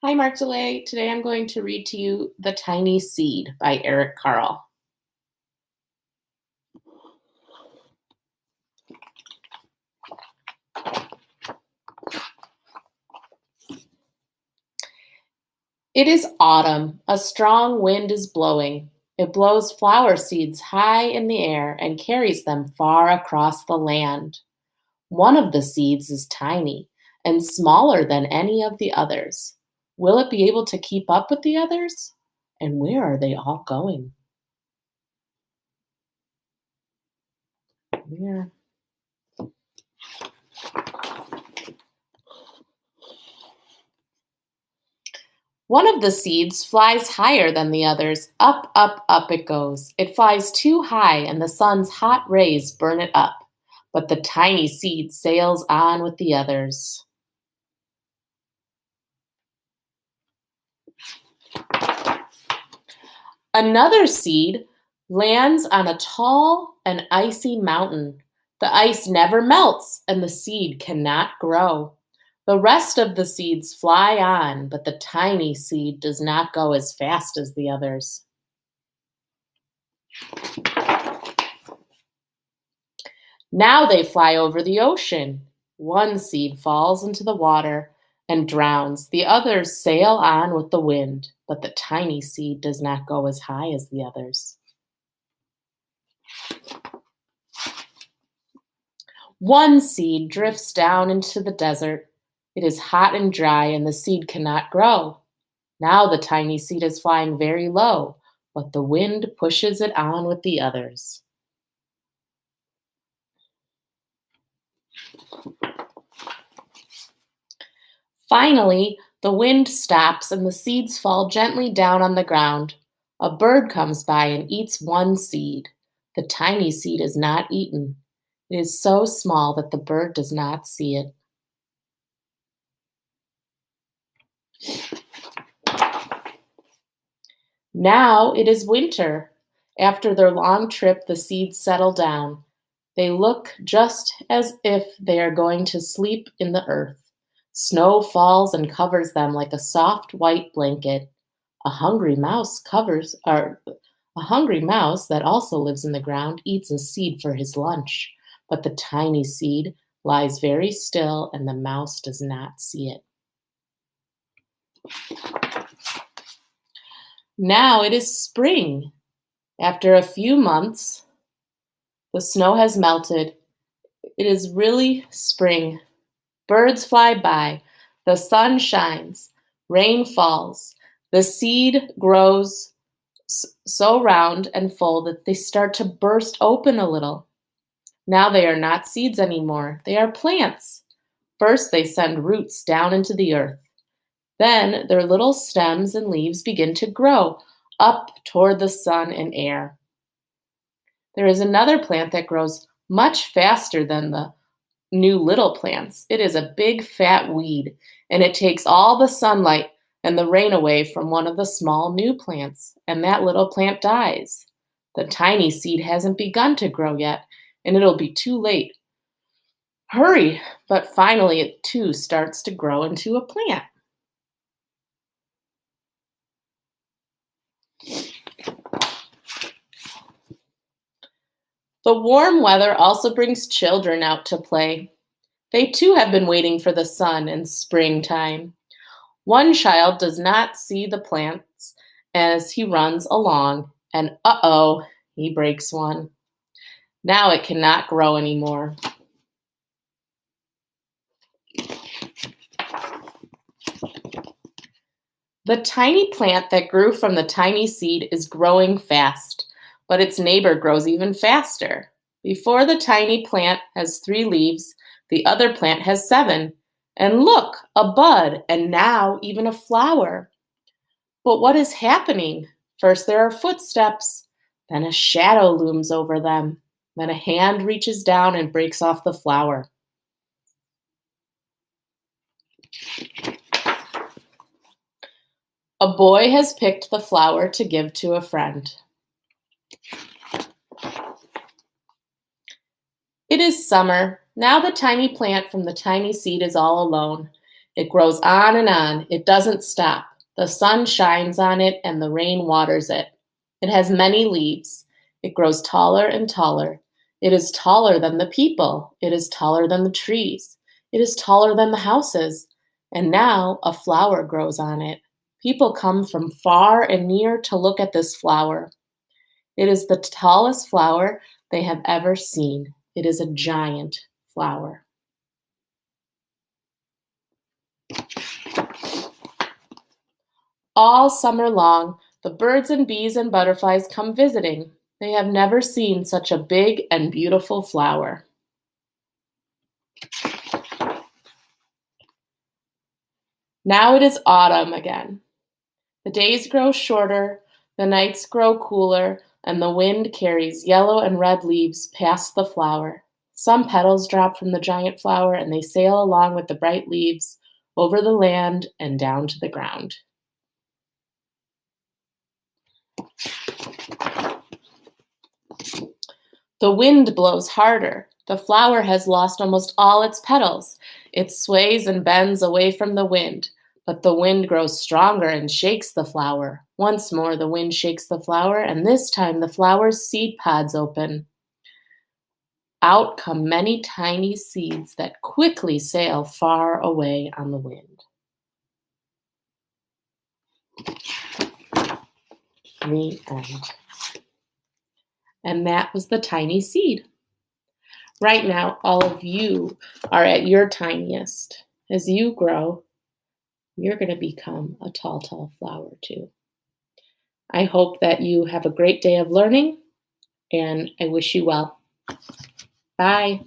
Hi, Mark DeLay. Today I'm going to read to you The Tiny Seed by Eric Carle. It is autumn. A strong wind is blowing. It blows flower seeds high in the air and carries them far across the land. One of the seeds is tiny and smaller than any of the others. Will it be able to keep up with the others? And where are they all going? Yeah. One of the seeds flies higher than the others. Up, up, up it goes. It flies too high, and the sun's hot rays burn it up. But the tiny seed sails on with the others. Another seed lands on a tall and icy mountain. The ice never melts, and the seed cannot grow. The rest of the seeds fly on, but the tiny seed does not go as fast as the others. Now they fly over the ocean. One seed falls into the water and drowns. The others sail on with the wind, but the tiny seed does not go as high as the others. One seed drifts down into the desert. It is hot and dry, and the seed cannot grow. Now the tiny seed is flying very low, but the wind pushes it on with the others. Finally, the wind stops and the seeds fall gently down on the ground. A bird comes by and eats one seed. The tiny seed is not eaten. It is so small that the bird does not see it. Now it is winter. After their long trip, the seeds settle down. They look just as if they are going to sleep in the earth. Snow falls and covers them like a soft white blanket. A hungry mouse covers or A hungry mouse that also lives in the ground eats a seed for his lunch, but the tiny seed lies very still and the mouse does not see it. Now it is spring. After a few months, the snow has melted. It is really spring. Birds fly by. The sun shines. Rain falls. The seed grows so round and full that they start to burst open a little. Now they are not seeds anymore. They are plants. First, they send roots down into the earth. Then their little stems and leaves begin to grow up toward the sun and air. There is another plant that grows much faster than the new little plants. It is a big fat weed, and it takes all the sunlight and the rain away from one of the small new plants, and that little plant dies. The tiny seed hasn't begun to grow yet, and it'll be too late. Hurry! But finally, it too starts to grow into a plant. The warm weather also brings children out to play. They too have been waiting for the sun and springtime. One child does not see the plants as he runs along, and he breaks one. Now it cannot grow anymore. The tiny plant that grew from the tiny seed is growing fast, but its neighbor grows even faster. Before the tiny plant has 3 leaves, the other plant has 7. And look, a bud, and now even a flower. But what is happening? First, there are footsteps, then a shadow looms over them, then a hand reaches down and breaks off the flower. A boy has picked the flower to give to a friend. It is summer. Now the tiny plant from the tiny seed is all alone. It grows on and on. It doesn't stop. The sun shines on it and the rain waters it. It has many leaves. It grows taller and taller. It is taller than the people. It is taller than the trees. It is taller than the houses. And now a flower grows on it. People come from far and near to look at this flower. It is the tallest flower they have ever seen. It is a giant flower. All summer long, the birds and bees and butterflies come visiting. They have never seen such a big and beautiful flower. Now it is autumn again. The days grow shorter, the nights grow cooler, and the wind carries yellow and red leaves past the flower. Some petals drop from the giant flower and they sail along with the bright leaves over the land and down to the ground. The wind blows harder. The flower has lost almost all its petals. It sways and bends away from the wind, but the wind grows stronger and shakes the flower. Once more, the wind shakes the flower, and this time the flower's seed pods open. Out come many tiny seeds that quickly sail far away on the wind. The end. And that was the tiny seed. Right now, all of you are at your tiniest. As you grow, you're going to become a tall, tall flower too. I hope that you have a great day of learning, and I wish you well. Bye.